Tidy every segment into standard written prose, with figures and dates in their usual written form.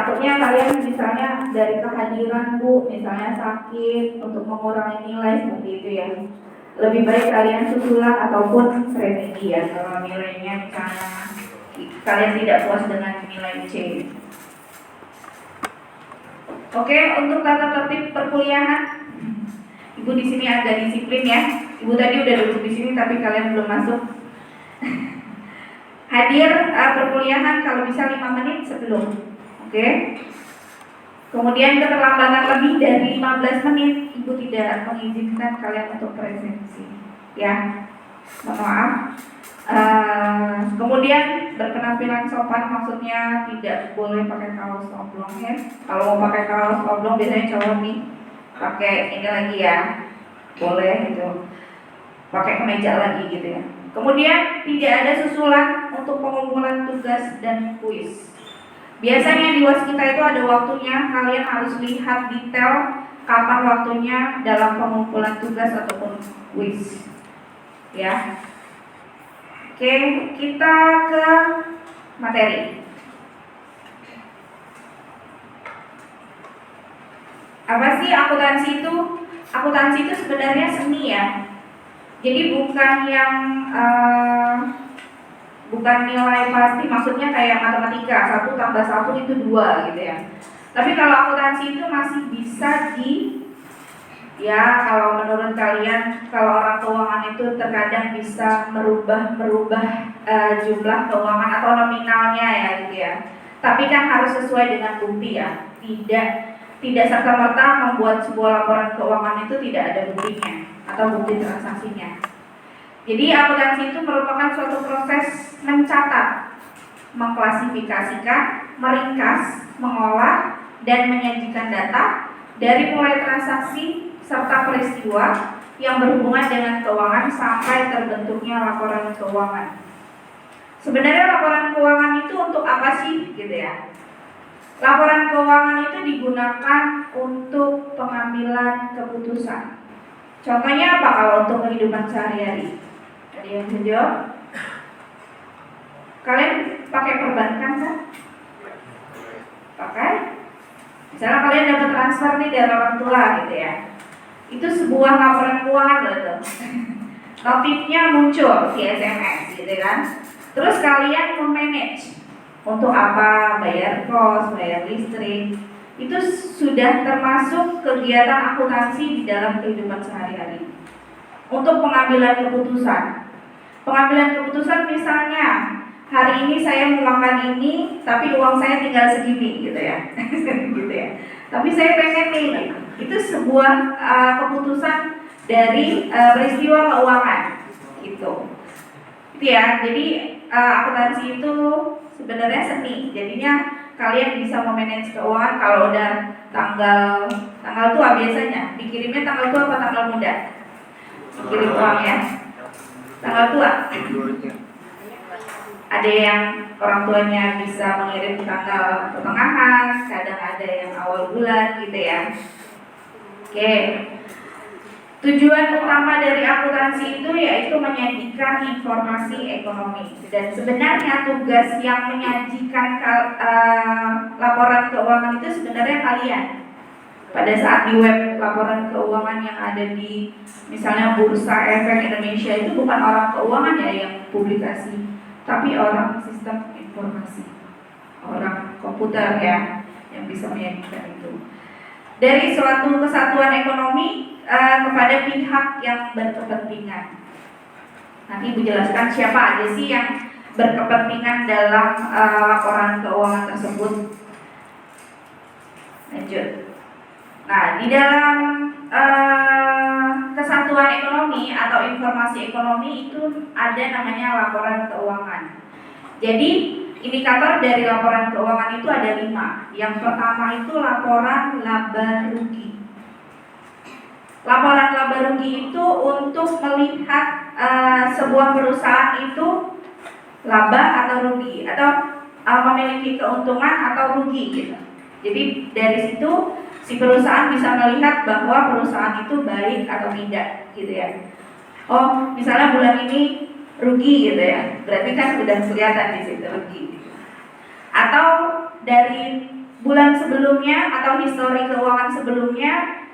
takutnya kalian misalnya dari kehadiran Bu, misalnya sakit untuk mengurangi nilai seperti itu ya. Lebih baik kalian susulan ataupun remedi ya kalau nilainya misalnya kalian tidak puas dengan nilai C. Oke, untuk tata tertib perkuliahan, Ibu di sini agak disiplin ya. Ibu tadi udah duduk di sini tapi kalian belum masuk. Hadir perkuliahan kalau bisa 5 menit sebelum. Oke. Kemudian keterlambatan lebih dari 15 menit Ibu tidak mengizinkan kalian untuk presensi. Ya. Mohon maaf. Kemudian berpenampilan sopan, maksudnya tidak boleh pakai kaos oblong ya. Kalau mau pakai kaos oblong biasanya cowok nih pakai ini lagi ya, boleh gitu, pakai kemeja lagi gitu ya. Kemudian tidak ada susulan untuk pengumpulan tugas dan kuis. Biasanya di waskita itu ada waktunya, kalian harus lihat detail kapan waktunya dalam pengumpulan tugas ataupun kuis ya. Oke, kita ke materi. Apa sih akuntansi itu? Akuntansi itu sebenarnya seni ya. Jadi bukan yang bukan nilai pasti, maksudnya kayak matematika 1 tambah 1 itu 2 gitu ya. Tapi kalau akuntansi itu masih bisa ya, kalau menurut kalian, kalau orang keuangan itu terkadang bisa merubah jumlah keuangan atau nominalnya ya gitu ya. Tapi kan harus sesuai dengan bukti ya. Tidak serta-merta membuat sebuah laporan keuangan itu tidak ada buktinya atau bukti transaksinya. Jadi akuntansi itu merupakan suatu proses mencatat, mengklasifikasikan, meringkas, mengolah, dan menyajikan data dari mulai transaksi serta peristiwa yang berhubungan dengan keuangan sampai terbentuknya laporan keuangan. Sebenarnya laporan keuangan itu untuk apa sih gitu ya? Laporan keuangan itu digunakan untuk pengambilan keputusan. Contohnya apa kalau untuk kehidupan sehari-hari? Ada yang bisa jawab? Kalian pakai perbankan kan? Pakai? Misalnya kalian dapat transfer nih dari orang tua gitu ya. Itu sebuah laporan keuangan loh itu. Notifnya muncul di SMS gitu kan. Terus kalian memanage untuk apa? Bayar kos, bayar listrik. Itu sudah termasuk kegiatan akuntansi di dalam kehidupan sehari-hari. Untuk pengambilan keputusan. Pengambilan keputusan misalnya hari ini saya mau makan ini, tapi uang saya tinggal segini gitu ya. Gitu ya. Tapi saya pengen nih, itu sebuah keputusan dari peristiwa keuangan gitu. Itu ya. Jadi akuntansi itu sebenarnya seni. Jadinya kalian bisa memanage keuangan kalau udah tanggal tua biasanya. Dikirimnya tanggal tua apa tanggal muda? Kirim uang ya. Tanggal tua. Ada yang orang tuanya bisa mengirim tanggal pertengahan, kadang ada yang awal bulan gitu ya. Oke. Tujuan utama dari akuntansi itu yaitu menyajikan informasi ekonomi. Dan sebenarnya tugas yang menyajikan laporan keuangan itu sebenarnya kalian. Pada saat di web laporan keuangan yang ada di misalnya Bursa Efek Indonesia itu bukan orang keuangan ya yang publikasi, tapi orang sistem informasi, orang komputer ya yang bisa menyajikan itu. Dari suatu kesatuan ekonomi kepada pihak yang berkepentingan. Nanti Ibu jelaskan siapa aja sih yang berkepentingan dalam laporan keuangan tersebut. Lanjut. Nah, di dalam kesatuan ekonomi atau informasi ekonomi itu ada namanya laporan keuangan. Jadi indikator dari laporan keuangan itu ada 5. Yang pertama itu laporan laba rugi. Laporan laba rugi itu untuk melihat sebuah perusahaan itu laba atau rugi atau memiliki keuntungan atau rugi gitu. Jadi dari situ si perusahaan bisa melihat bahwa perusahaan itu baik atau tidak gitu ya. Oh, misalnya bulan ini rugi gitu ya, berarti kan sudah kelihatan di situ rugi. Atau dari bulan sebelumnya atau histori keuangan sebelumnya,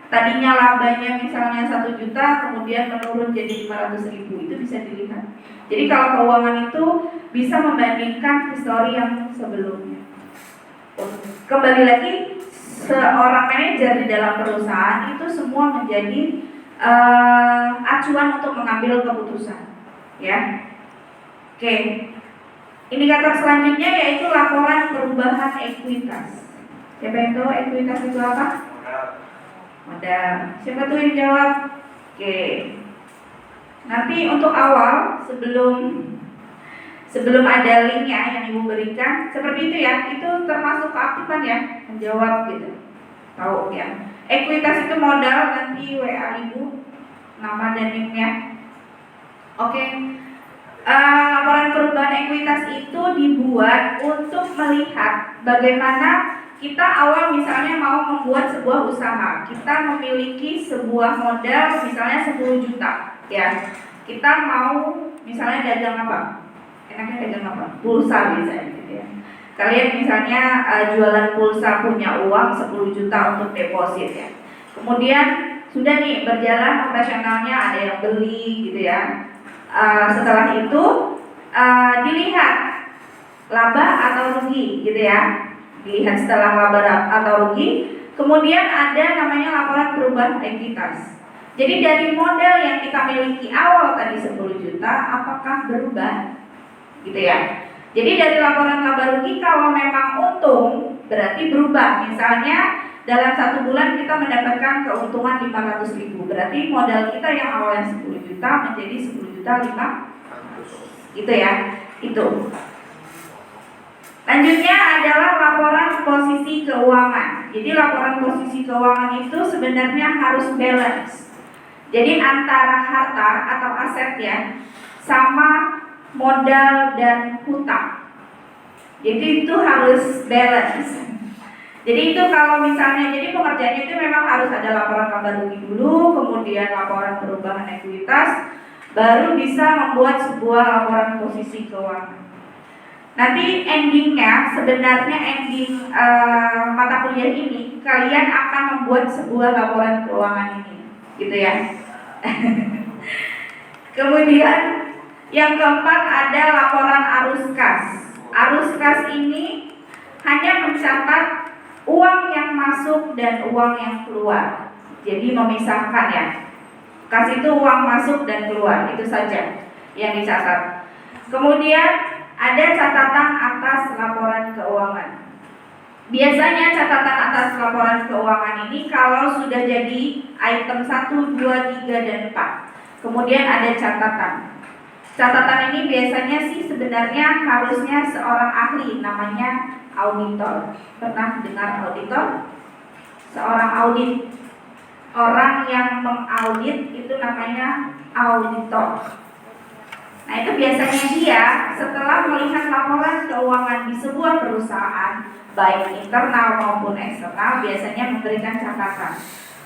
tadinya labanya misalnya 1 juta, kemudian menurun jadi 500.000, itu bisa dilihat. Jadi kalau keuangan itu bisa membandingkan histori yang sebelumnya. Kembali lagi, seorang manajer di dalam perusahaan itu semua menjadi acuan untuk mengambil keputusan, ya. Oke, indikator selanjutnya yaitu laporan perubahan ekuitas. Siapa yang tahu ekuitas itu apa? Modal. Siapa tuh yang jawab? Oke. Nanti untuk awal sebelum ada linknya yang ibu berikan, seperti itu ya, itu termasuk keaktifan ya, menjawab gitu. Tahu ya. Ekuitas itu modal, nanti WA ibu nama dan linknya. Oke. Laporan perubahan ekuitas itu dibuat untuk melihat bagaimana kita awal misalnya mau membuat sebuah usaha, kita memiliki sebuah modal misalnya 10 juta, ya. Kita mau misalnya dagang apa? Enaknya dagang apa? Pulsa misalnya, gitu ya. Kalian misalnya jualan pulsa, punya uang 10 juta untuk deposit ya. Kemudian sudah nih berjalan operasionalnya, ada yang beli gitu ya. Setelah itu dilihat laba atau rugi gitu ya. Dilihat setelah laba atau rugi. Kemudian ada namanya laporan perubahan ekuitas. Jadi dari modal yang kita miliki awal tadi 10 juta, apakah berubah? Gitu ya. Jadi dari laporan laba rugi, kalau memang untung berarti berubah. Misalnya dalam 1 bulan kita mendapatkan keuntungan 500.000, berarti modal kita yang awalnya 10 juta menjadi 10 juta 500. Gitu ya. Itu. Lanjutnya adalah laporan posisi keuangan. Jadi laporan posisi keuangan itu sebenarnya harus balance. Jadi antara harta atau aset ya, sama modal dan hutang. Jadi itu harus balance. Jadi itu kalau misalnya, jadi pengerjaannya itu memang harus ada laporan laba rugi dulu, kemudian laporan perubahan ekuitas, baru bisa membuat sebuah laporan posisi keuangan. Nanti endingnya, sebenarnya ending mata kuliah ini, kalian akan membuat sebuah laporan keuangan ini, gitu ya. Kemudian yang keempat ada laporan arus kas. Arus kas ini hanya mencatat uang yang masuk dan uang yang keluar. Jadi memisahkan ya. Kas itu uang masuk dan keluar, itu saja yang dicatat. Kemudian ada catatan atas laporan keuangan. Biasanya catatan atas laporan keuangan ini kalau sudah jadi item 1, 2, 3, dan 4. Kemudian ada catatan. Catatan ini biasanya sih sebenarnya harusnya seorang ahli, namanya auditor. Pernah dengar auditor? Seorang audit. Orang yang mengaudit itu namanya auditor. Nah itu biasanya dia setelah melihat laporan keuangan di sebuah perusahaan, baik internal maupun eksternal, biasanya memberikan catatan.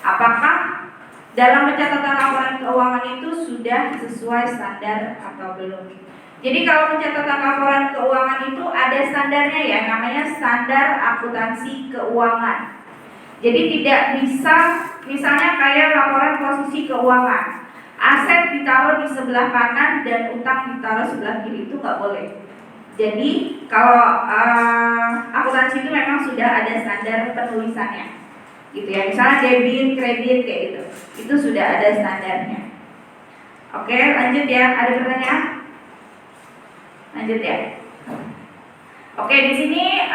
Apakah dalam pencatatan laporan keuangan itu sudah sesuai standar atau belum? Jadi kalau pencatatan laporan keuangan itu ada standarnya ya, namanya standar akuntansi keuangan. Jadi tidak bisa misalnya kayak laporan posisi keuangan, aset ditaruh di sebelah kanan dan utang ditaruh sebelah kiri, itu nggak boleh. Jadi kalau akuntansi itu memang sudah ada standar penulisannya, gitu ya. Misalnya debit, kredit kayak gitu, itu sudah ada standarnya. Oke, lanjut ya. Ada pertanyaan? Lanjut ya. Oke, di sini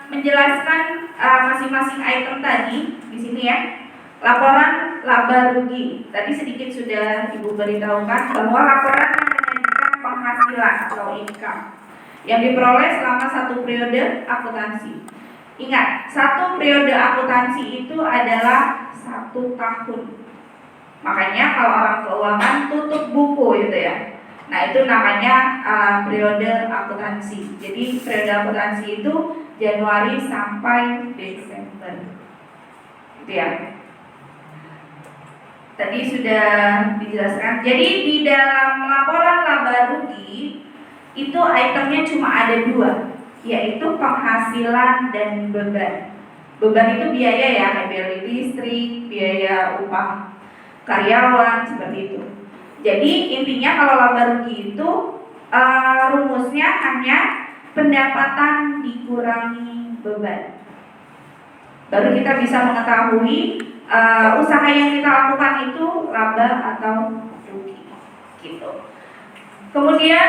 menjelaskan masing-masing item tadi di sini ya. Laporan laba rugi. Tadi sedikit sudah Ibu beritahukan bahwa laporan yang menyajikan penghasilan atau income yang diperoleh selama 1 periode akuntansi. Ingat, 1 periode akuntansi itu adalah 1 tahun. Makanya kalau orang keuangan tutup buku gitu ya. Nah itu namanya periode akuntansi. Jadi periode akuntansi itu Januari sampai Desember, gitu ya. Tadi sudah dijelaskan. Jadi di dalam laporan laba rugi itu itemnya cuma ada 2. yaitu penghasilan dan beban. Beban itu biaya ya, kayak biaya listrik, biaya upah karyawan, seperti itu. Jadi intinya kalau laba rugi itu rumusnya hanya pendapatan dikurangi beban. Baru kita bisa mengetahui usaha yang kita lakukan itu laba atau rugi, gitu. Kemudian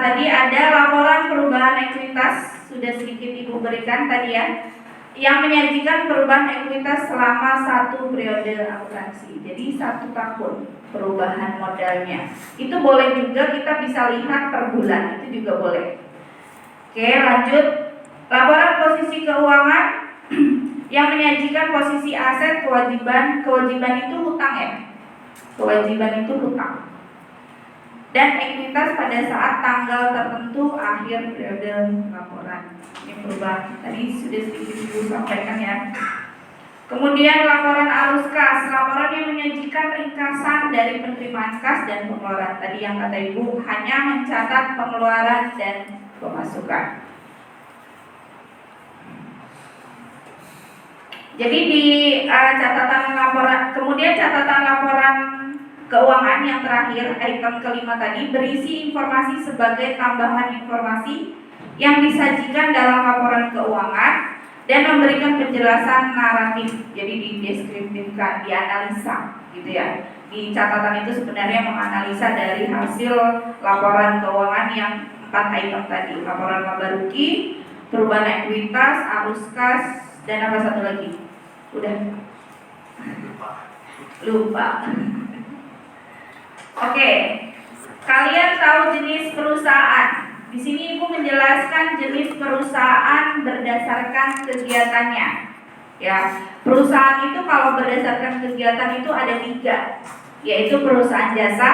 tadi ada laporan perubahan ekuitas, sudah sedikit Ibu berikan tadi ya, yang menyajikan perubahan ekuitas selama 1 periode akuntansi. Jadi 1 tahun perubahan modalnya. Itu boleh juga kita bisa lihat per bulan, itu juga boleh. Oke, lanjut. Laporan posisi keuangan yang menyajikan posisi aset, kewajiban itu hutang ya. Kewajiban itu hutang. Dan ekuitas pada saat tanggal tertentu akhir periode laporan. Ini perubahan tadi sudah sedikit Ibu sampaikan ya. Kemudian laporan arus kas, laporan yang menyajikan ringkasan dari penerimaan kas dan pengeluaran. Tadi yang kata Ibu hanya mencatat pengeluaran dan pemasukan. Jadi di catatan laporan, kemudian catatan laporan keuangan yang terakhir, item kelima tadi berisi informasi sebagai tambahan informasi yang disajikan dalam laporan keuangan dan memberikan penjelasan naratif. Jadi dideskriptifkan, dianalisa, gitu ya. Di catatan itu sebenarnya menganalisa dari hasil laporan keuangan yang 4 item tadi, laporan laba rugi, perubahan ekuitas, arus kas, dan apa satu lagi? Udah lupa. Oke, kalian tahu jenis perusahaan. Di sini Ibu menjelaskan jenis perusahaan berdasarkan kegiatannya. Ya, perusahaan itu kalau berdasarkan kegiatan itu ada 3, yaitu perusahaan jasa,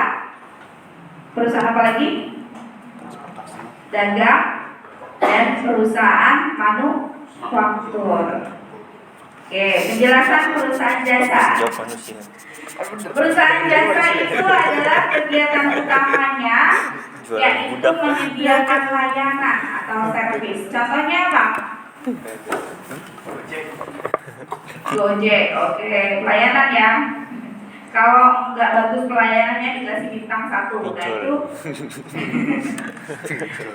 perusahaan apa lagi? Dagang, dan perusahaan manufaktur. Oke, penjelasan perusahaan jasa. Perusahaan jasa itu adalah kegiatan utamanya yaitu menyediakan layanan atau servis. Contohnya apa? Gojek, oke, pelayanan ya. Kalau nggak bagus pelayanannya dikasih bintang 1, nah itu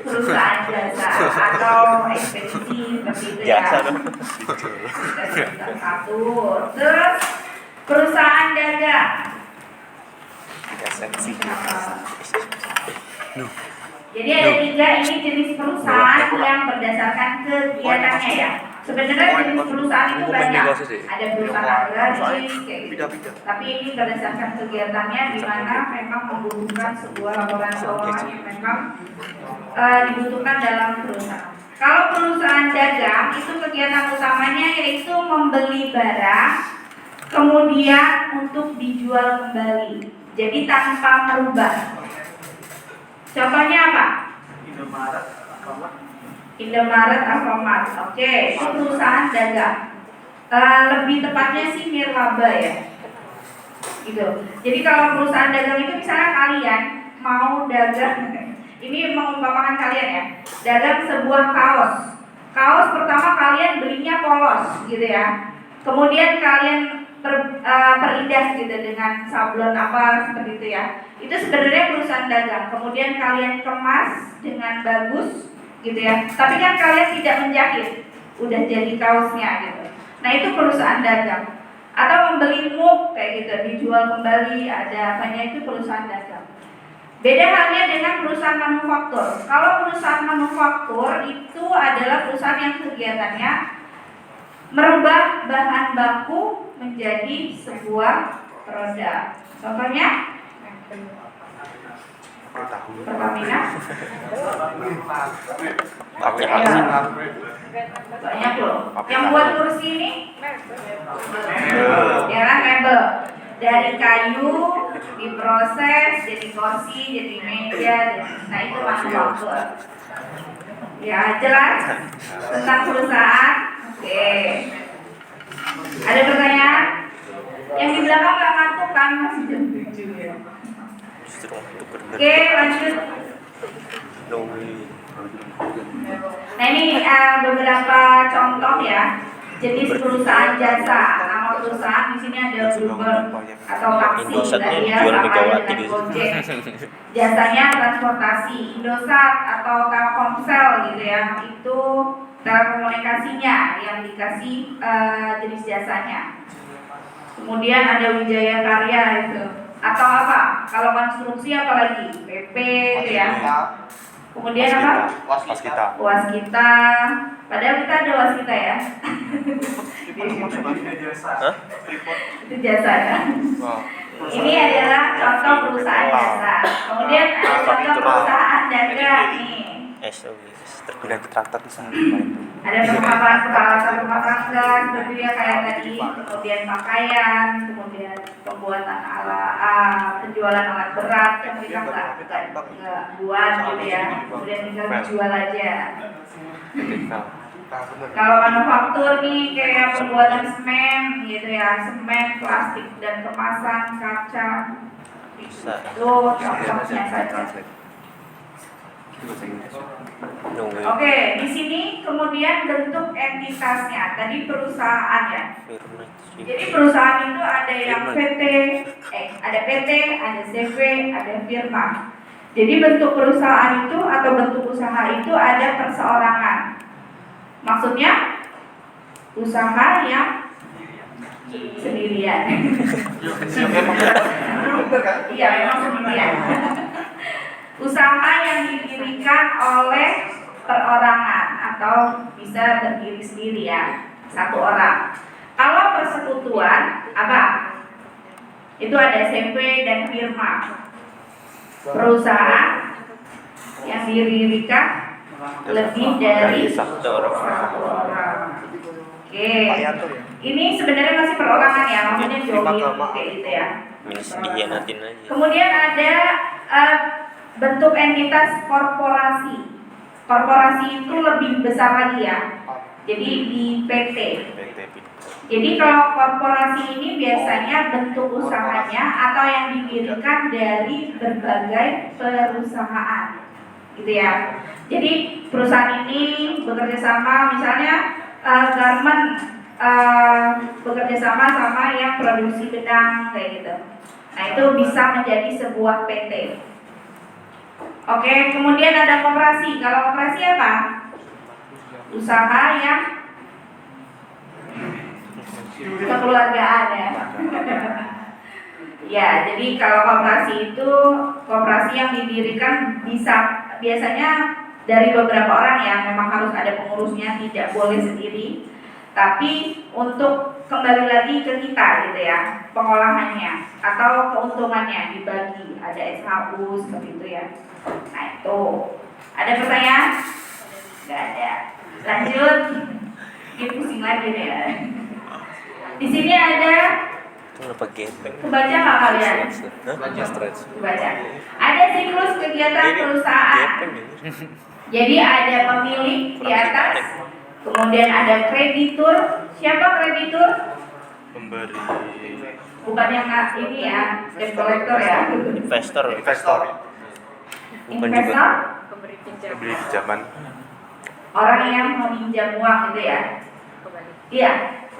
perusahaan jasa atau ekspedisi seperti itu ya. Dikasih bintang 1. Terus perusahaan dagang. Jadi ada 3 ini jenis perusahaan yang berdasarkan kegiatannya ya. Sebenarnya jenis perusahaan itu banyak. Ada perusahaan agraris kayak gitu. Tapi ini berdasarkan kegiatannya di mana memang membutuhkan sebuah laporan keuangan yang memang dibutuhkan dalam perusahaan. Kalau perusahaan dagang itu kegiatan utamanya yaitu membeli barang kemudian untuk dijual kembali. Jadi tanpa merubah. Contohnya apa? Indomaret, Alfamart. Oke, itu perusahaan dagang. Lebih tepatnya sih nirlaba ya. Gitu. Jadi kalau perusahaan dagang itu misalnya kalian mau dagang, ini mengumpamakan kalian ya, dagang sebuah kaos. Kaos pertama kalian belinya polos gitu ya. Kemudian kalian perindah gitu dengan sablon apa seperti itu ya. Itu sebenarnya perusahaan dagang. Kemudian kalian kemas dengan bagus gitu ya. Tapi kan kalian tidak menjahit, udah jadi kaosnya gitu. Nah itu perusahaan dagang. Atau membeli mug kayak gitu, dijual kembali, ada apanya, itu perusahaan dagang. Beda halnya dengan perusahaan manufaktur. Kalau perusahaan manufaktur itu adalah perusahaan yang kegiatannya merubah bahan baku menjadi sebuah produk. Contohnya Pertamina. Banyak loh. Yang buat kursi ini ya kan, mebel. Dari kayu diproses jadi kursi, jadi meja. Nah itu manufaktur. Ya jelas tentang perusahaan. Oke. Ada pertanyaan? Yang di belakang nggak ngantuk kan, masih jam 7 ya. Oke, lanjut. Nah ini beberapa contoh ya jenis perusahaan jasa. Nama perusahaan di sini ada Uber atau taksi, tadi ya sama dengan Gojek. Jasanya transportasi, Indosat atau Telkomsel gitu ya, itu telekomunikasinya yang dikasih jenis jasanya. Kemudian ada Wijaya Karya itu, atau apa? Kalau konstruksi apalagi PP itu ya. Kemudian apa? Waskita. Waskita. Padahal kita ada waskita ya. Itu jasa ya. Ini adalah contoh perusahaan jasa. Kemudian ada contoh perusahaan dagang nih. Terbilang traktor di sana. Ada peralatan rumah tangga seperti ya kayak tadi, kemudian pakaian, kemudian pembuatan penjualan alat berat yang kita nggak buat gitu ya, kemudian tinggal dijual aja. Kalau manufaktur nih kayak pembuatan semen gitu ya, semen, plastik dan kemasan, kaca, itu contohnya saja. Oke, di sini kemudian bentuk entitasnya. Tadi perusahaan ya. Jadi perusahaan itu ada yang ada PT, ada CV, ada firma. Jadi bentuk perusahaan itu atau bentuk usaha itu ada perseorangan. Maksudnya usaha yang sendirian. Iya, memang sendirian. Usaha yang didirikan oleh perorangan atau bisa berdiri sendiri ya, satu orang. Kalau persekutuan apa? Itu ada CV dan firma. Perusahaan yang didirikan lebih dari satu orang. Oke. Ini sebenarnya masih perorangan ya, maksudnya join kayak gitu ya. Kemudian ada bentuk entitas korporasi. Korporasi itu lebih besar lagi ya. Jadi di PT. Jadi kalau korporasi ini biasanya bentuk usahanya atau yang didirikan dari berbagai perusahaan, gitu ya. Jadi perusahaan ini bekerja sama, misalnya garment bekerja sama yang produksi benang kayak gitu. Nah itu bisa menjadi sebuah PT. Oke, kemudian ada koperasi. Kalau koperasi apa? Usaha yang kekeluargaan ya. Ya, jadi kalau koperasi itu koperasi yang didirikan biasanya dari beberapa orang ya, memang harus ada pengurusnya, tidak boleh sendiri. Tapi untuk kembali lagi ke kita gitu ya, pengolahannya atau keuntungannya dibagi, ada SHU seperti itu ya. Nah itu, ada pertanyaan? Nggak ada. Lanjut, ini pusing lagi nih ya. Di sini ada. Kebaca nggak kalian? Kebaca. Ada siklus kegiatan perusahaan. Jadi ada pemilik di atas, kemudian ada kreditur. Siapa kreditur? Pemberi. Bukan yang ini ya, debt collector ya. Investor. Investor. Pemberi pinjaman. Orang yang meminjam uang gitu ya. Iya.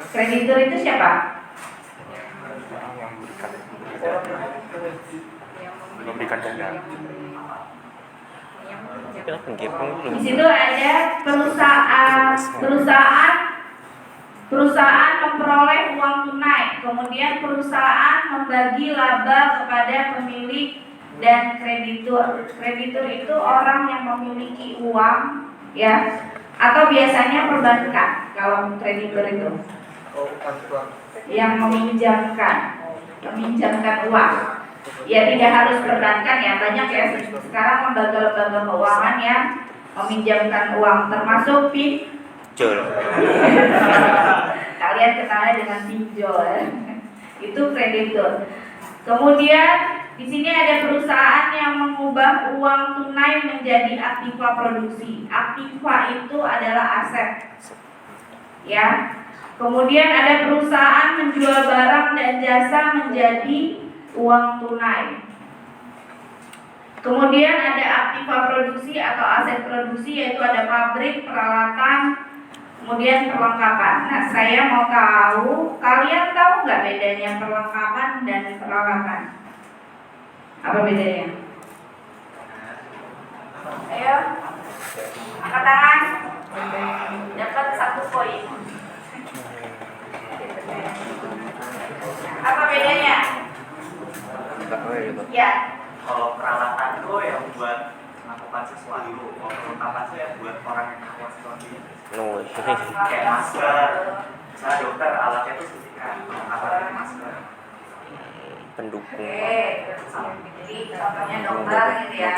Kreditur itu siapa? Memberikan dana. Di situ ada perusahaan memperoleh uang tunai, kemudian perusahaan membagi laba kepada pemilik dan kreditur. Kreditur itu orang yang memiliki uang ya, atau biasanya perbankan. Kalau kreditur itu yang meminjamkan uang. Ya tidak harus perbankan ya, banyak ya sekarang lembaga-lembaga keuangan yang meminjamkan uang, termasuk pinjol. Kalian kenalnya dengan pinjol ya. Itu kreditur. Kemudian di sini ada perusahaan yang mengubah uang tunai menjadi aktiva produksi. Aktiva itu adalah aset. Ya. Kemudian ada perusahaan menjual barang dan jasa menjadi uang tunai. Kemudian ada aktiva produksi atau aset produksi, yaitu ada pabrik, peralatan, kemudian perlengkapan. Nah, saya mau tahu, kalian tahu nggak bedanya perlengkapan dan peralatan? Apa bedanya? Ayo, angkat tangan. Dapat 1 poin. Apa bedanya? Ya. Kalau peralatan itu yang buat melakukan sesuatu, kalau perlengkapan itu yang buat orang yang melakukan sesuatu. Kayak masker, misalnya dokter alatnya itu suntikan, perlengkapan masker. Pendukung. Jadi contohnya dokter gitu ya.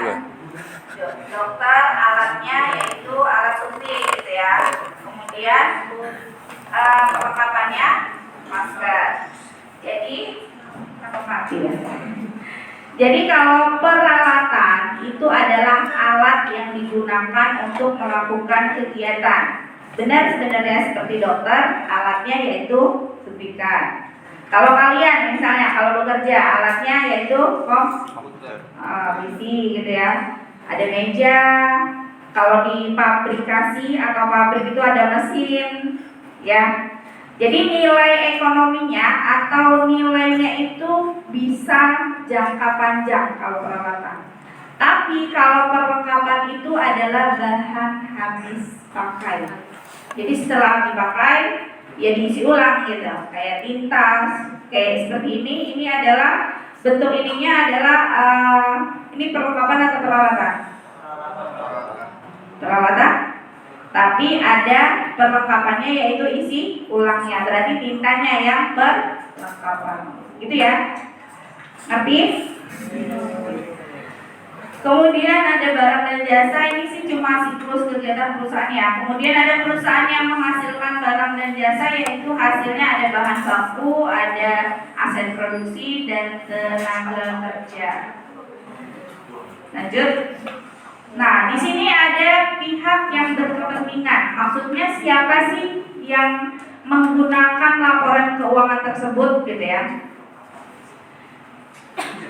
Dokter alatnya yaitu alat suntik gitu ya. Kemudian perlengkapannya masker. Jadi Jadi kalau peralatan itu adalah alat yang digunakan untuk melakukan kegiatan. Benar sebenarnya seperti dokter, alatnya yaitu suntikan. Kalau kalian misalnya kalau bekerja, alatnya yaitu Komputer. PC gitu ya. Ada meja. Kalau di pabrikasi atau pabrik itu ada mesin, ya. Jadi nilai ekonominya atau nilainya itu bisa jangka panjang kalau peralatan. Tapi kalau perlengkapan itu adalah bahan habis pakai. Jadi setelah dipakai ya diisi ulang gitu. Kayak tinta, kayak seperti ini adalah bentuk ininya adalah ini perlengkapan atau peralatan? Peralatan. Tapi ada perlengkapannya yaitu isi ulangnya. Berarti tintanya yang perlengkapan. Gitu ya. Ngerti? Kemudian ada barang dan jasa. Ini sih cuma siklus kegiatan perusahaannya. Kemudian ada perusahaan yang menghasilkan barang dan jasa, yaitu hasilnya ada bahan baku, ada aset produksi dan tenaga kerja. Lanjut. Nah, di sini ada pihak yang berkepentingan. Maksudnya siapa sih yang menggunakan laporan keuangan tersebut, gitu ya?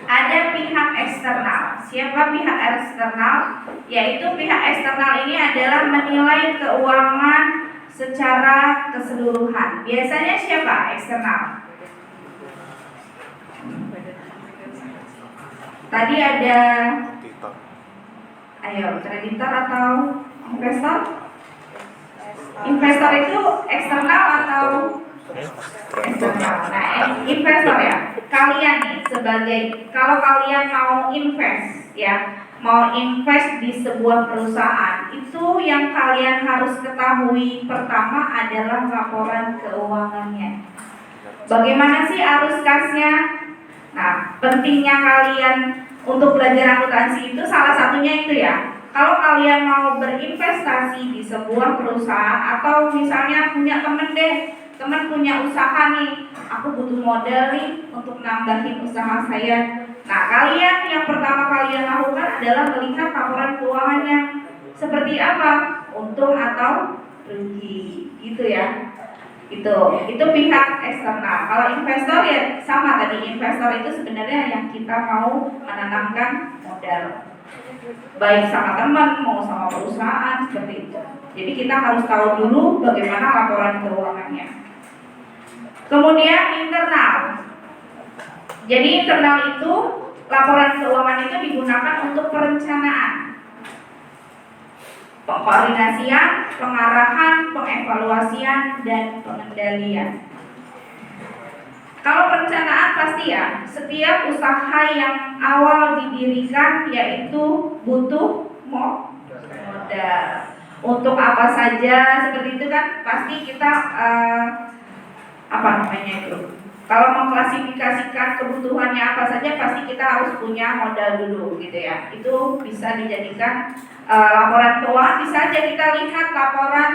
Ada pihak eksternal. Siapa pihak eksternal? Yaitu pihak eksternal ini adalah menilai keuangan secara keseluruhan. Biasanya siapa eksternal? Tadi ada kreditor atau investor? Investor itu eksternal atau eksternal? Nah, investor ya. Kalian nih sebagai, kalau kalian mau invest ya, mau invest di sebuah perusahaan, itu yang kalian harus ketahui pertama adalah laporan keuangannya. Bagaimana sih arus kasnya? Nah, pentingnya kalian untuk belajar akuntansi itu salah satunya itu ya. Kalau kalian mau berinvestasi di sebuah perusahaan atau misalnya punya teman punya usaha nih, aku butuh modal nih untuk nambahin usaha saya. Nah, kalian yang pertama kalian lakukan adalah melihat laporan keuangannya. Seperti apa? Untung atau rugi, gitu ya. Itu pihak eksternal. Kalau investor ya sama tadi, investor itu sebenarnya yang kita mau menanamkan modal, baik sama teman mau sama perusahaan, seperti itu. Jadi kita harus tahu dulu bagaimana laporan keuangannya. Kemudian internal. Jadi internal itu laporan keuangan itu digunakan untuk perencanaan, pengkoordinasian, pengarahan, pengevaluasian, dan pengendalian. Kalau perencanaan pasti ya, setiap usaha yang awal didirikan yaitu butuh modal. Untuk apa saja seperti itu kan pasti kita kalau mengklasifikasikan kebutuhannya apa saja pasti kita harus punya modal dulu gitu ya. Itu bisa dijadikan laporan keuangan. Bisa aja kita lihat laporan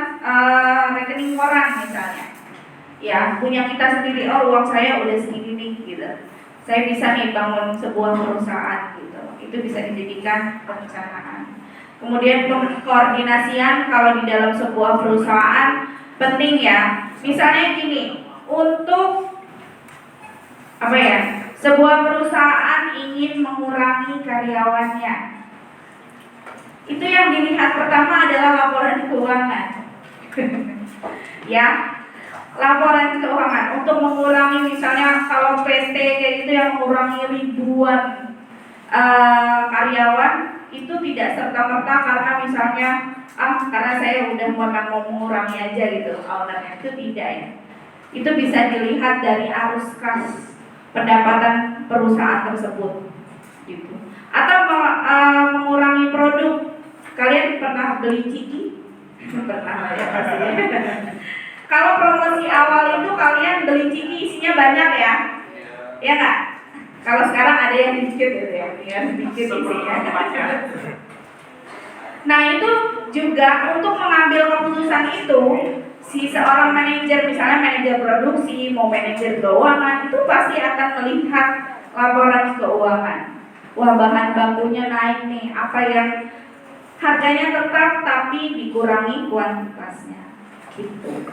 rekening koran misalnya. Ya, punya kita sendiri, oh uang saya udah segini nih gitu. Saya bisa nih bangun sebuah perusahaan gitu. Itu bisa dijadikan perencanaan. Kemudian koordinasian kalau di dalam sebuah perusahaan penting ya. Misalnya gini, untuk Sebuah perusahaan ingin mengurangi karyawannya. Itu yang dilihat pertama adalah laporan keuangan. Ya, laporan keuangan untuk mengurangi, misalnya kalau PT kayak gitu yang mengurangi ribuan karyawan, itu tidak serta-merta karena misalnya karena saya udah mau mengurangi aja gitu ownernya, itu tidak ya. Itu bisa dilihat dari arus kas pendapatan perusahaan tersebut gitu. Atau mengurangi produk. Kalian pernah beli ciki? Pernah ya pastinya. Kalau promosi awal itu kalian beli ciki isinya banyak ya? Ya nggak? Kalau sekarang ada yang dikit gitu ya, yang dikit isinya. Nah itu juga untuk mengambil keputusan itu, si seorang manajer, misalnya manajer produksi, mau manajer keuangan, itu pasti akan melihat laporan keuangan. Wah, bahan bakunya naik nih, apa yang harganya tetap tapi dikurangi kuantitasnya, gitu.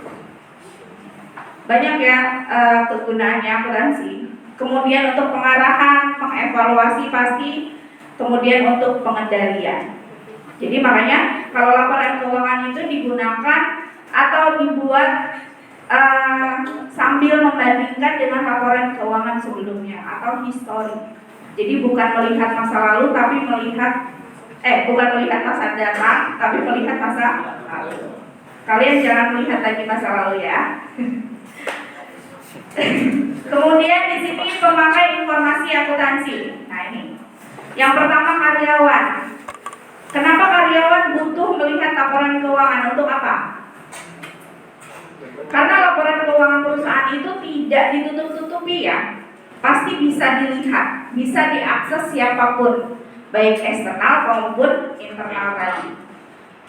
Banyak ya kegunaannya akuntansi. Kemudian untuk pengarahan, mengevaluasi pasti, kemudian untuk pengendalian. Jadi makanya kalau laporan keuangan itu digunakan atau dibuat sambil membandingkan dengan laporan keuangan sebelumnya atau histori. Jadi bukan melihat masa lalu tapi bukan melihat masa datang tapi melihat masa lalu. Kalian jangan melihat lagi masa lalu ya. Kemudian di sini pemakai informasi akuntansi. Nah ini, yang pertama karyawan. Kenapa karyawan butuh melihat laporan keuangan? Untuk apa? Karena laporan keuangan perusahaan itu tidak ditutup-tutupi ya. Pasti bisa dilihat, bisa diakses siapapun, baik eksternal maupun internal tadi.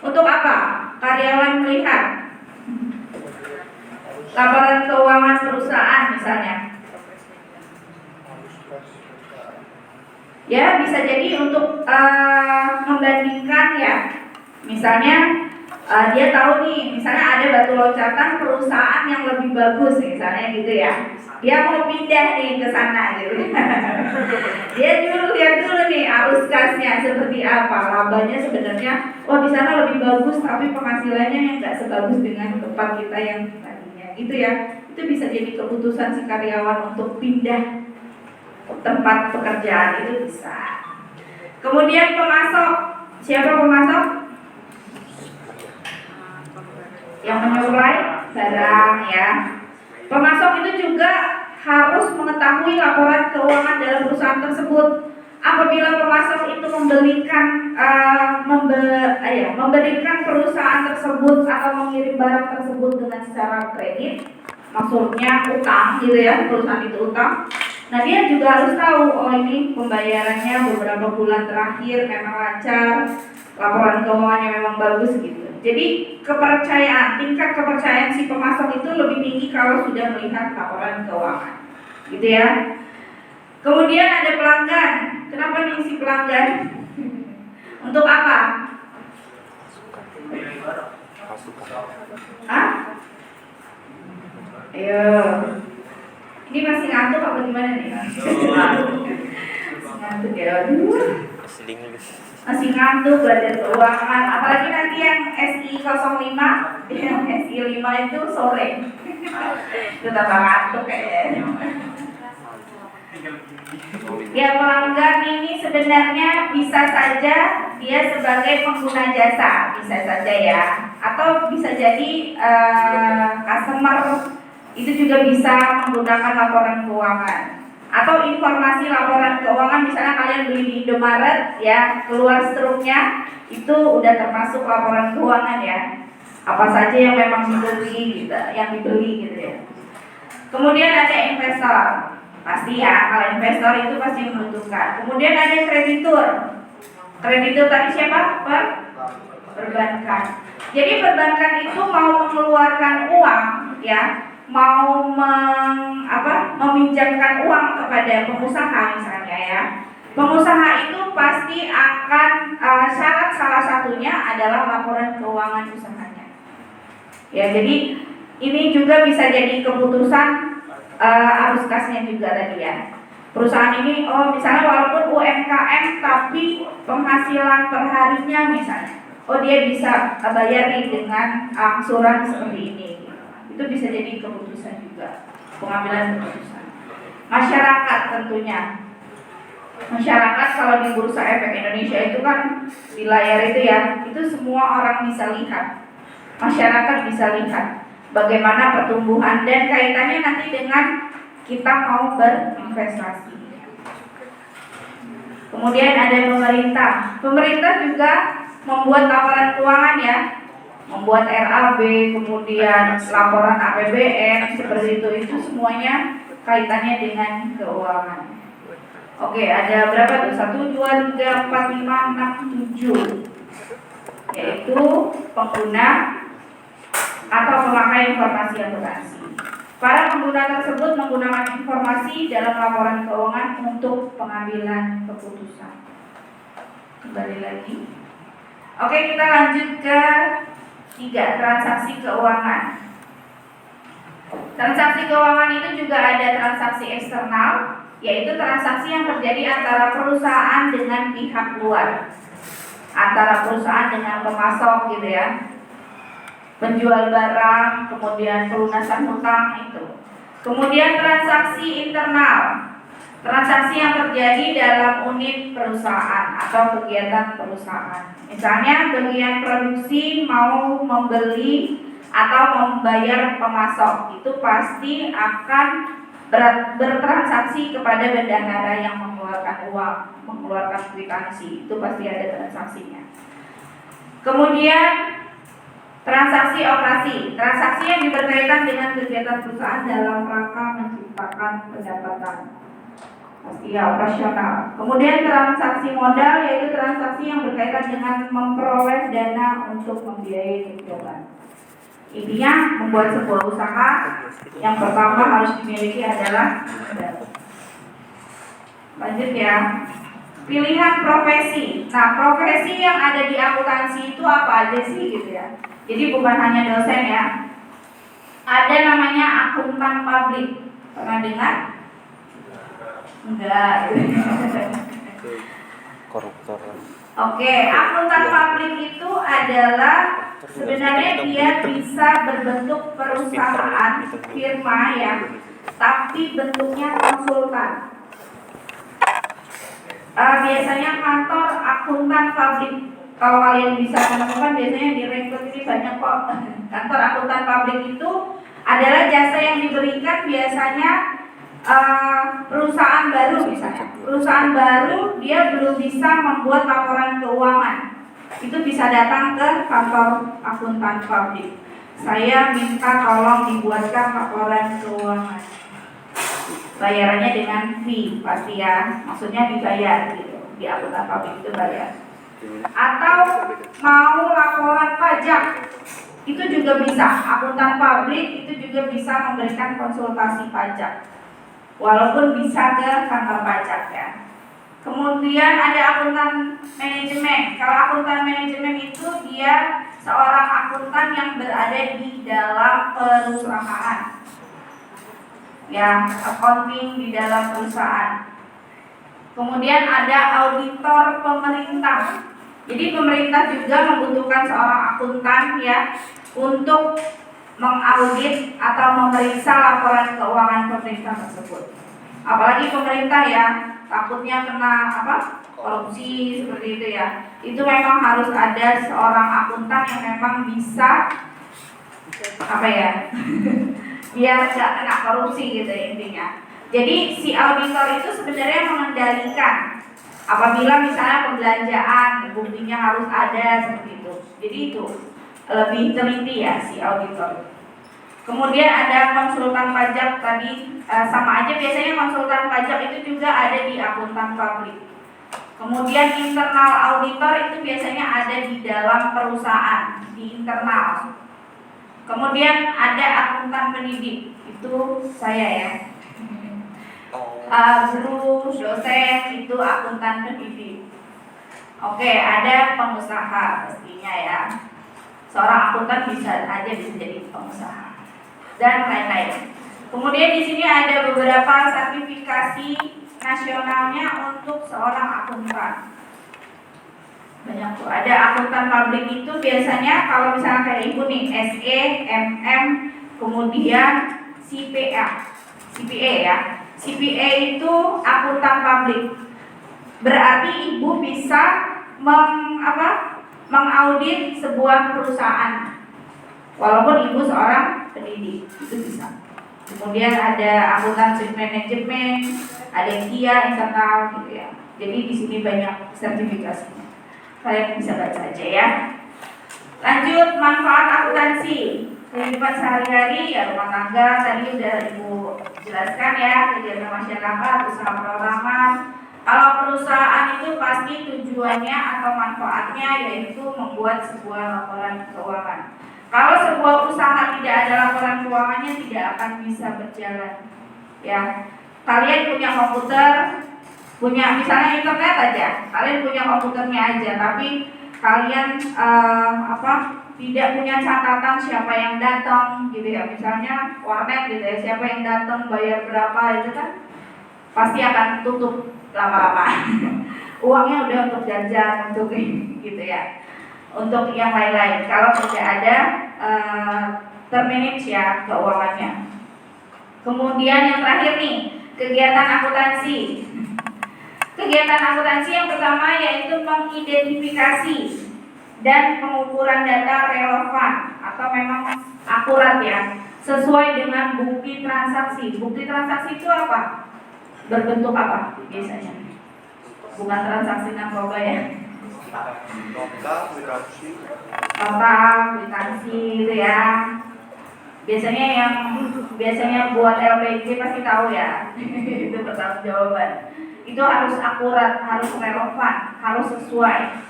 Untuk apa? Karyawan melihat laporan keuangan perusahaan misalnya. Ya, bisa jadi untuk membandingkan ya. Misalnya dia tahu nih, misalnya ada batu loncatan perusahaan yang lebih bagus misalnya gitu ya. Dia mau pindah nih ke sana gitu. Dia lihat dulu nih arus kasnya seperti apa, labanya sebenarnya di sana lebih bagus tapi penghasilannya yang nggak sebagus dengan tempat kita yang tadinya gitu ya. Itu bisa jadi keputusan si karyawan untuk pindah tempat pekerjaan, itu bisa. Kemudian pemasok. Siapa pemasok? Yang menyuplai barang ya. Pemasok itu juga harus mengetahui laporan keuangan dalam perusahaan tersebut. Apabila pemasok itu memberikan perusahaan tersebut atau mengirim barang tersebut dengan secara kredit, maksudnya utang gitu ya, perusahaan itu utang. Nah dia juga harus tahu, ini pembayarannya beberapa bulan terakhir memang lancar, laporan keuangannya memang bagus gitu. Jadi tingkat kepercayaan si pemasok itu lebih tinggi kalau sudah melihat laporan keuangan, gitu ya. Kemudian ada pelanggan. Kenapa nih si pelanggan? Untuk apa? Hah? Ayo. Ini masih ngantuk apa gimana nih? Ngantuk ya, masih ngantuk belajar keuangan. Apalagi nanti yang SI05, yang SI5 itu sore. Itu tambah ngantuk kayaknya. Ya, pelanggan ini sebenarnya bisa saja dia sebagai pengguna jasa, bisa saja ya. Atau bisa jadi customer. Itu juga bisa menggunakan laporan keuangan atau informasi laporan keuangan. Misalnya kalian beli di Indomaret ya, keluar struknya itu udah termasuk laporan keuangan ya. Apa saja yang memang dibeli gitu, yang dibeli gitu ya. Kemudian ada investor, pasti ya, kalau investor itu pasti membutuhkan. Kemudian ada kreditur. Kreditur tadi siapa? Perbankan. Jadi perbankan itu mau mengeluarkan uang ya, mau meminjamkan uang kepada pengusaha misalnya ya. Pengusaha itu pasti akan syarat salah satunya adalah laporan keuangan usahanya. Ya, jadi ini juga bisa jadi keputusan arus kasnya juga tadi ya. Perusahaan ini, oh misalnya walaupun UMKM tapi penghasilan perharinya misalnya, oh dia bisa bayar nih dengan angsuran seperti ini. Itu bisa jadi keputusan juga, pengambilan keputusan. Masyarakat tentunya. Masyarakat kalau di Bursa Efek Indonesia itu kan di layar itu ya, itu semua orang bisa lihat. Masyarakat bisa lihat bagaimana pertumbuhan dan kaitannya nanti dengan kita mau berinvestasi. Kemudian ada pemerintah. Pemerintah juga membuat laporan keuangan ya, membuat RAB, kemudian laporan APBN seperti itu semuanya kaitannya dengan keuangan. Oke, ada berapa tuh? 1, 2, 3, 4, 5, 6, 7. Yaitu pengguna atau pemakai informasi akuntansi. Para pengguna tersebut menggunakan informasi dalam laporan keuangan untuk pengambilan keputusan. Kembali lagi. Oke, kita lanjut ke 3, transaksi keuangan. Transaksi keuangan itu juga ada transaksi eksternal, yaitu transaksi yang terjadi antara perusahaan dengan pihak luar, antara perusahaan dengan pemasok gitu ya, penjual barang, kemudian pelunasan hutang itu. Kemudian transaksi internal, transaksi yang terjadi dalam unit perusahaan atau kegiatan perusahaan. Misalnya bagian produksi mau membeli atau membayar pemasok, itu pasti akan bertransaksi kepada bendahara yang mengeluarkan uang, mengeluarkan kwitansi, itu pasti ada transaksinya. Kemudian transaksi operasi, transaksi yang berkaitan dengan kegiatan perusahaan dalam rangka menciptakan pendapatan, pasti ya operasional. Kemudian transaksi modal, yaitu transaksi yang berkaitan dengan memperoleh dana untuk membiayai kegiatan. Intinya membuat sebuah usaha yang pertama harus dimiliki adalah modal. Lanjut ya. Pilihan profesi. Nah, profesi yang ada di akuntansi itu apa aja sih gitu ya. Jadi bukan hanya dosen ya. Ada namanya akuntan publik. Pernah dengar? Enggak. Koruptor. Oke, akuntan publik itu adalah sebenarnya dia bisa berbentuk perusahaan firma ya, tapi bentuknya konsultan. Biasanya kantor akuntan publik, kalau kalian bisa menemukan biasanya di rekrut ini banyak kok. Kantor akuntan publik itu adalah jasa yang diberikan biasanya perusahaan baru misalnya. Perusahaan baru dia belum bisa membuat laporan keuangan, itu bisa datang ke kantor akuntan publik. Saya minta tolong dibuatkan laporan keuangan. Bayarannya dengan fee pasti ya, maksudnya dibayar gitu. Di akuntan publik itu bayar. Atau mau laporan pajak, itu juga bisa. Akuntan publik itu juga bisa memberikan konsultasi pajak, walaupun bisa ke kantor pajak ya. Kemudian ada akuntan manajemen. Kalau akuntan manajemen itu dia seorang akuntan yang berada di dalam perusahaan. Ya, accounting di dalam perusahaan. Kemudian ada auditor pemerintah. Jadi pemerintah juga membutuhkan seorang akuntan ya untuk mengaudit atau memeriksa laporan keuangan pemerintah tersebut. Apalagi pemerintah ya, takutnya kena korupsi seperti itu ya. Itu memang harus ada seorang akuntan yang memang bisa biar nggak kena korupsi gitu intinya. Jadi si auditor itu sebenarnya mengendalikan apabila misalnya pembelanjaan buktinya harus ada seperti itu. Jadi itu lebih teliti ya si auditor. Kemudian ada konsultan pajak tadi, sama aja biasanya konsultan pajak itu juga ada di akuntan publik. Kemudian internal auditor itu biasanya ada di dalam perusahaan, di internal. Kemudian ada akuntan pendidik, itu saya ya. Guru, dosen itu akuntan pendidik. Oke, ada pengusaha pastinya ya. Seorang akuntan bisa jadi pengusaha dan lain-lain. Kemudian di sini ada beberapa sertifikasi nasionalnya untuk seorang akuntan. Banyak tuh. Ada akuntan publik itu biasanya kalau misalnya kayak ibu nih SE, MM, kemudian CPA ya. CPA itu akuntan publik. Berarti ibu bisa mengaudit sebuah perusahaan. Walaupun ibu seorang pendidik, itu bisa. Kemudian ada akuntansi manajemen, ada KIA internal gitu ya. Jadi di sini banyak sertifikasinya. Kalian bisa baca aja ya. Lanjut, manfaat akuntansi. Kehidupan sehari-hari ya, rumah tangga tadi udah ibu jelaskan ya, kegiatan masyarakat, usaha perorangan. Kalau perusahaan itu pasti tujuannya atau manfaatnya yaitu membuat sebuah laporan keuangan. Kalau sebuah usaha tidak ada laporan keuangannya tidak akan bisa berjalan. Ya, kalian punya komputer, punya misalnya internet aja, kalian punya komputernya aja, tapi kalian tidak punya catatan siapa yang datang gitu ya, misalnya warnet gitu ya, siapa yang datang, bayar berapa, itu kan pasti akan tutup lama-lama. Uangnya udah untuk jajan, untuk gitu ya, untuk yang lain-lain. Kalau tidak ada termanage ya keuangannya. Kemudian yang terakhir nih, kegiatan akuntansi. Kegiatan akuntansi yang pertama yaitu mengidentifikasi dan pengukuran data relevan atau memang akurat ya, sesuai dengan bukti transaksi. Bukti transaksi itu apa? Berbentuk apa biasanya? Bukan transaksi narkoba ya. Nota, kwitansi itu ya. Biasanya buat LPG pasti tahu ya. Itu pertanggungjawaban. Itu harus akurat, harus relevan, harus sesuai.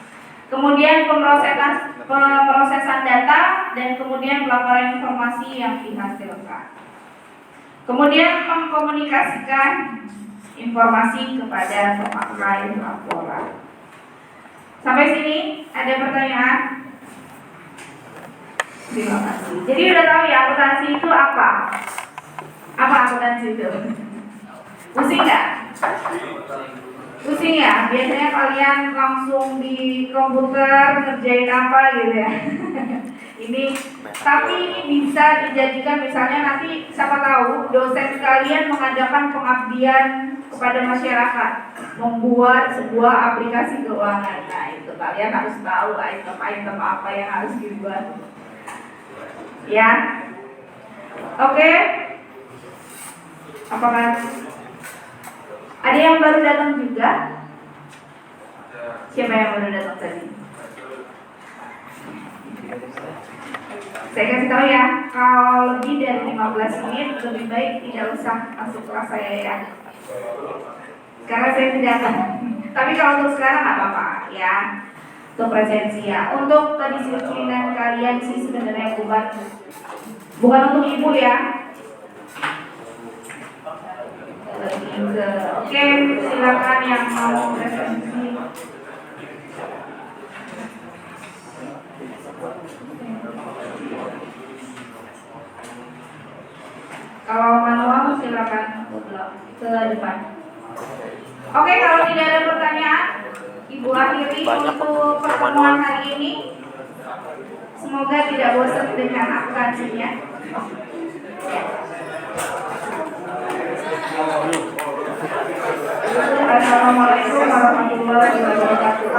Kemudian pemrosesan data dan kemudian pelaporan informasi yang dihasilkan. Kemudian mengkomunikasikan informasi kepada pemakai laporan. Sampai sini ada pertanyaan? Terima kasih. Jadi udah tahu ya akuntansi itu apa? Apa akuntansi itu? Pusing nggak? Pusing ya? Biasanya kalian langsung di komputer ngerjain apa gitu ya. Tapi ini bisa dijadikan misalnya nanti siapa tahu dosen kalian mengadakan pengabdian kepada masyarakat, membuat sebuah aplikasi keuangan. Nah itu kalian harus tahu item-item apa yang harus dibuat. Ya, oke. Apakah ada yang baru datang juga? Siapa yang baru datang tadi? Saya kasih tahu ya, kalau lebih dari 15 menit lebih baik tidak usah masuk kelas saya ya. Karena saya tidak akan. Tapi kalau untuk sekarang nggak apa-apa ya. Untuk presensi ya. Untuk kedisiplinan kalian sih sebenarnya bukan untuk ibu ya. Oke, silakan yang mau presensi. Kalau manual silakan ke depan. Oke, kalau tidak ada pertanyaan, Ibu akhiri untuk pertemuan hari ini. Semoga tidak bosan dengan akuntansinya. Assalamualaikum warahmatullahi wabarakatuh.